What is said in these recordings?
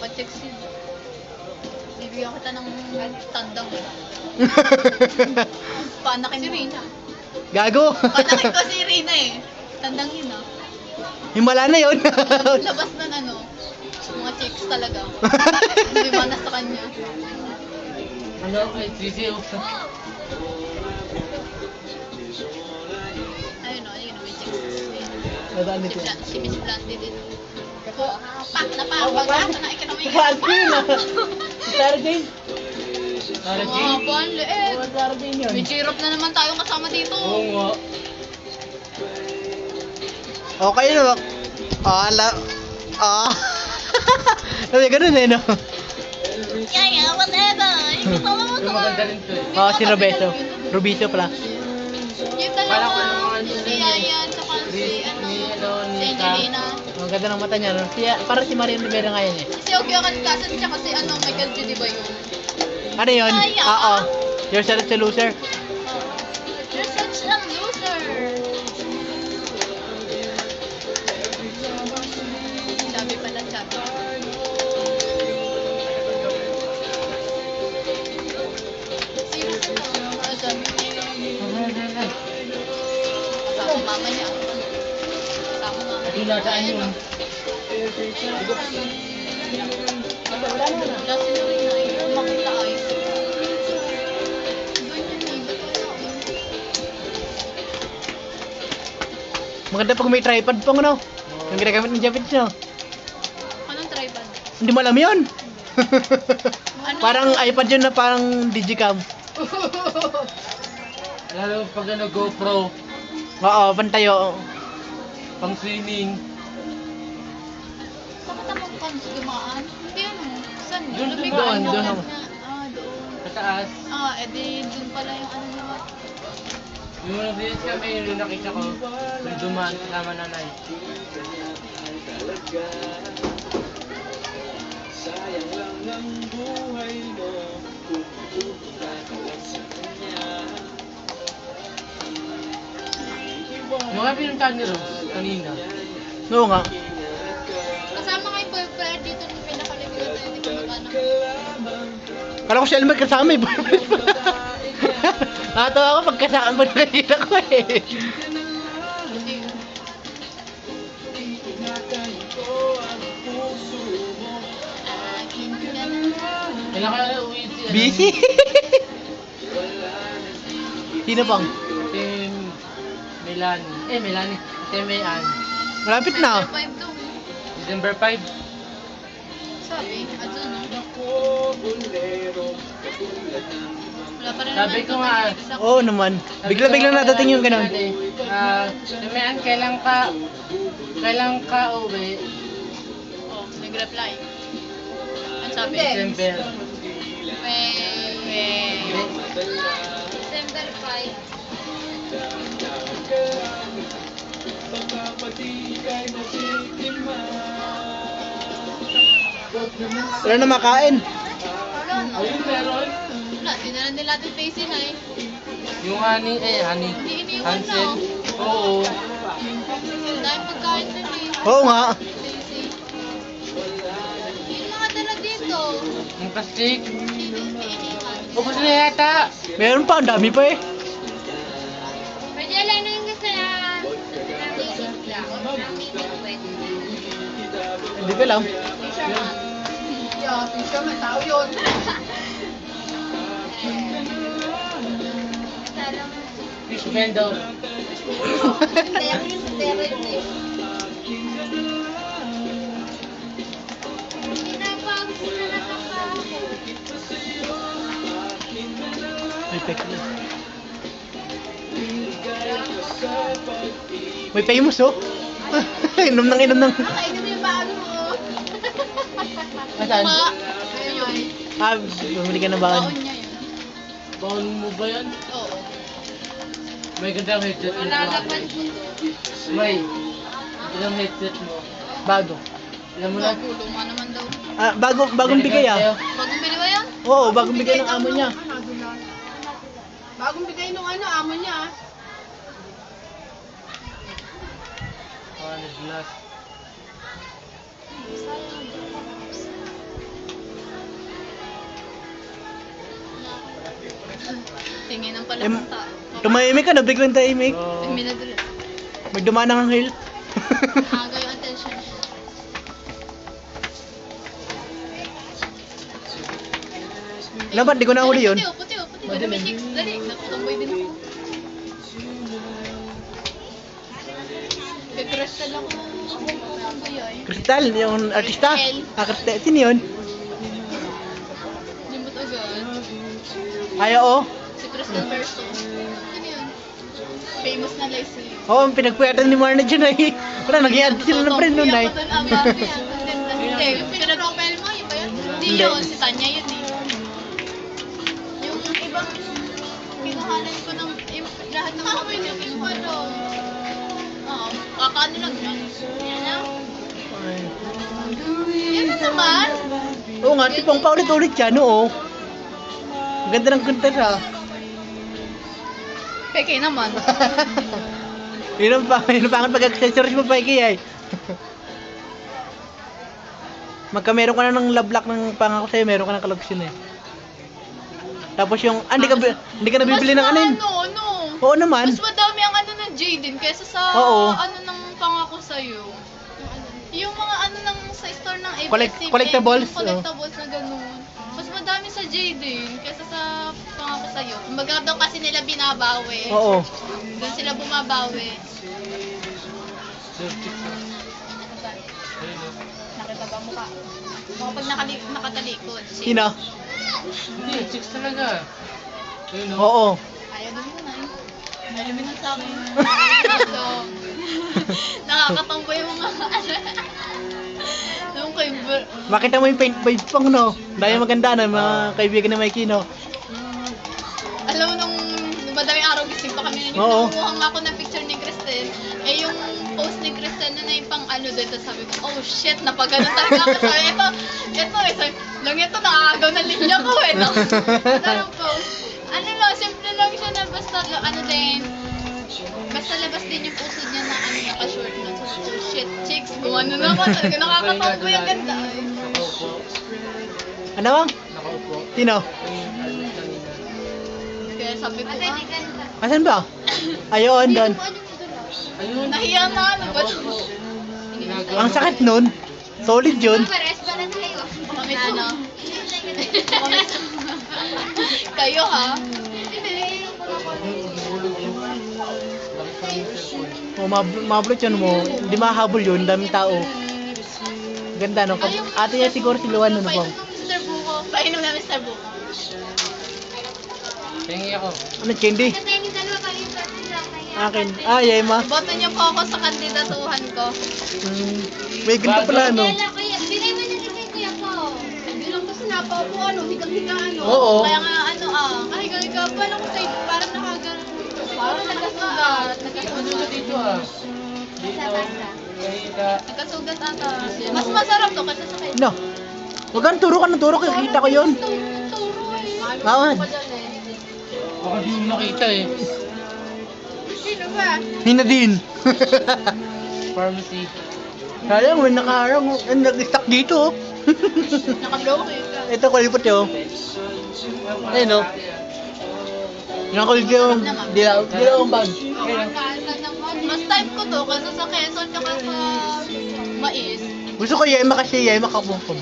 Pa-check si... Bibigyan kita ng tandang. Panakin si Rina. Gago. Panakin ko si Rina eh. Tandang yun ah. Himala na yun. Labas na ano. Mga chicks talaga. Hindi mana sa kanya. Ano? Ay, sisiw. Ayun o, ayun o, may chicks. Nadaan Si, dito. Si Miss Blanty din. Ako, pak na pa. Pag-asa na ikinamay. Saan ko yun ah? Si Sarah Jane. Sarah Mga Jane? buwan, liit. Oo, Sarah Jane yun. May chirap na naman tayo kasama dito. Oo nga. Okay na. Sabi ganun eh, no? Yaya, whatever. Yung kasama mo to. Yung maganda rin to eh. Oo, si Roberto. Roberto pala. Yung Parang kung dalawa, ano si yun, Yaya, tsaka si ano, ni si Angelina. Ang ganda ng mata niya, no? Parang si Marian Rivera ngayon eh. Si Ogyo Katkasan, tsaka si ano, Michael G. Di ba yun? Ano yun? Ay, Oo. You're such a loser. You're such a loser. Sabi pala, sabi. Sino sila? Ah, sabi. Kasama mama niya. Kasama mama. Hindi na saan yun. Wala sila rin na. Yung makita ay. Doon yun eh. Ba't wala? Maganda pag may tripod pang, no? Yung ginagamit ng Japanese, no? Anong tripod? Hindi mo alam yun. Ano? Parang iPad yun na parang digicam. Lalo pag ano, GoPro, Oo, pantayo. pang swimming. Bakit ako kung gumaan? Hindi ano. Saan? Doon, Lumigaan doon, na. doon. Ah, doon. Sa taas. Ah, edi doon pala yung ano nila. Yung nag-release kami, yung nakita ko, yung dumaan kasama nanay. Yung nga pinuntahan ni Rose kanina. Oo nga. Kasama nga yung boyfriend dito nung pinakaligod na hindi ko magkano. Kala ko si Elmer kasama eh. Boyfriend pala. Nakatawa ako pag kasama pag nakita ko eh. Kasi akin ka na. Kailan ka uwi si ano? Busy? Sino pang? Si Melanie. Melanie. Si Mayan. Malapit na. December 5 daw. December 5. Sabi, adun no? Wala pa rin Sabi naman ko nga, ito, exact. Oo naman. Bigla-bigla nadating yung ganun. Mayan, kailan ka uwi? Oh, nag-reply. Ano sabi? December. December 5. Wala na makain. Wala no? Ayun, meron. Wala, dinalan nila natin Daisy na eh. Yung honey. Hindi iniwan Hansel. no? Oo. Dahil pagkain din eh. Oo nga. Daisy. Yung mga dala dito. Yung plastic. Hindi iniwan. Ubus na yata. Meron pa, ang dami pa eh. Pwede lang na yung gusto na Hindi ko alam. Yeah, picture may tao yun. Fish vendor. Kaya ko yung sutera yun eh. May pek na. May famous oh. Inom ng. Kainin mo yung bago mo. Asan? Ayun. Ah, bumili ka ng Baon baon. niya yun. Baon mo ba yan? Oo. May gandang headset mo. May. Gandang headset mo. Bago. Alam mo na. Bago, luma naman daw. Ah, bagong bigay ah. Bagong bili ba yan? Oo, bagong bigay ng amo niya. Bagong bigay nung ano, amo niya ah. Glass. Tingin ng pala Em, sa Tumahimik ka, no? Biglang tahimik. Ay, minadali. May dumaan ng anghel. Haga yung attention. Ano ba? Di ko nahuli yun. Puti. Dali may chicks. Dali. Natutumboy din ako. Kag-crush talaga ako. Ako yun. Crystal, yung artista. Crystal. Crystal. Sino yun? Limot agad. Ay, oo. Si Crystal Verso. Sino yun? Famous na Lacey. Oo, pinagpuyatan ni Marna dyan ay. Wala, naging add sila ng friend nun ay. Hindi, yung pinag-profile mo, yun ba yun? Hindi Hindi. yun, si Tanya yun eh. Yung ibang kinuhanan ko ng lahat ng comment yung kinuha doon. Oo, kakaano lang yun. Yan na. Yan na naman. Oo nga, tipong paulit-ulit yan, oo. Ang ganda ng kanta siya. Peke naman. Yun ang pangat pag-accessories mo pa ay. Magka meron ka na ng love lock ng pangako sa'yo, meron ka ng collection eh. Tapos yung, hindi ka nabibili ng ano yun. Ano? Oo naman. Mas madami ang ano ng Jaden kaysa sa Oo. ano ng pangako sa'yo. Yung mga ano ng sa store ng Collectibles, yung collectibles na ganun. Mas madami sa Jaden kaysa sa pangako sa'yo. Kumbaga daw kasi nila binabawi. Oo. Doon sila bumabawi. Nakita ba mukha? Mga pag nakatalikod. Sino? Hindi, chicks talaga. Ayun, no? Oo. Ayaw din mo na eh. Ayaw din sa akin. So, nakakatampo yung mga yung kay Makita mo yung paint page pang no? Dahil maganda na mga kaibigan ni Mikey no? alam mo nung madaling araw gising pa kami na Oo. yung nangunguha nga ako ng picture ni Cristel. Eh yung post ni Cristel na yung pang ano doon. Tapos sabi ko, oh shit, napagano talaga ako. Sabi, sabi, lang ito, nakakagaw na linya ko eh. No? Tarang post. Ano lang, simple lang siya na basta, ano din, basta labas din yung puso niya na ano, naka-short na. So, oh shit, chicks, gumano naman. Talaga nakakatampo yung ganda. Eh. Nakaupo. Ano bang? Nakaupo. Sino? Kaya sabi ko, Asan ba? Ayun, doon. Ayun. nahiya na ano ba? Ginagawa Ang mo. sakit nun. Solid yun. Kami ano? Kayo ha? O, mablot yun mo. Hindi mahabol yun. Daming tao. Ganda no? Ate niya siguro si Luan no? Painom ng Mr. Buko. Painom na Mr. Buko. Pengi ako. Ano, candy? Akin. Ah, yay ma. Boto niyo po ako sa kandidatuhan ko. May ganito pala no? Hindi lang kasi napapo ano, higang-higa ano. Oo. Kaya nga ano kahigang-higa pa lang sa parang parang nagkasugat. Nagsusugat dito ah. Dito. Kahita. Nagkasugat ata. Mas masarap to kasi sa kay. No. Huwag kang turo ka ng turo. Kita ko yun. Turo eh. Awan. Baka di mo makita eh. Sino ba? Hina din. Pharmacy. Sayang, may nakaharang. Nag-stuck dito. Naka-blow eh. Ito, kulipot yun. Ayun no. Nakakulit yung dilaw ang bag. Mas type ko to kasi sa Quezon tsaka sa mais. Gusto ko yema kasi yema kapumpom.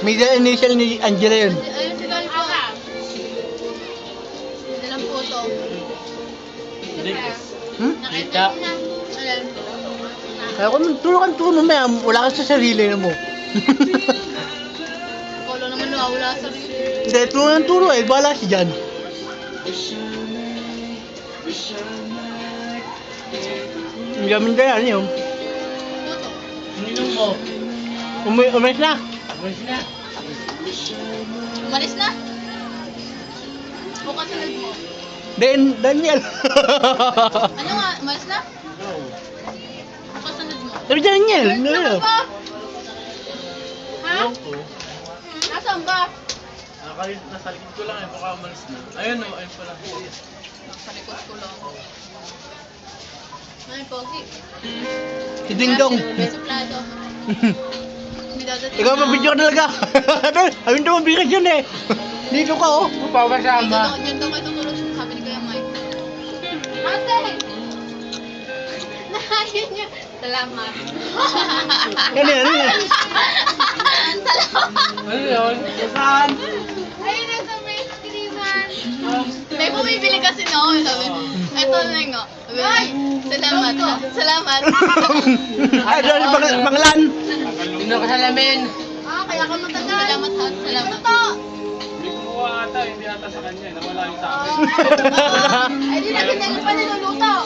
May initial ni Angela yun. Ayun si Gali po. Dalang puto. Kita. Ayan. Kaya kung turo kang turo mamaya, wala ka sa sarili na mo. Kolo naman nawawala sa rin. Hindi, turo ng turo eh, bahala si Jan. Ang gamin kaya, ano yun? Puto. Ninong mo. Umalis na. Umalis na. Umalis na. Bukas sunod mo. Daniel. Ano nga? Umalis na? Bukas sunod mo. Sabi Daniel. Ano No. ba? Ha? Nasaan ba? Nasa likod ko lang eh, baka umalis na. Ayun o, ayun pala. Nasa likod ko lang. Ay, pogi. Si Ding Dong. May suplado. dadating. Ikaw mabidyo ka talaga. Ayun naman bigas yun eh. Dito ka oh. Papasama. Diyan daw kayo tutulog, sabi ni Kuya Mike. Ate! Ayun niya. Salamat. Ano yan? Ano yan? Salamat. Ano yun? Saan? Ayun na sa may screaman. May bumibili kasi no. Sabi, eto na nga. Salamat. Salamat. Ay, doon sa Banglan. Tingnan ka sa lamin. Kaya ka matagal. Salamat ha. Salamat. Hindi kumuha ata, hindi ata sa kanya. Nawala yung sa akin. Ay, di na ganyan pa niluluto.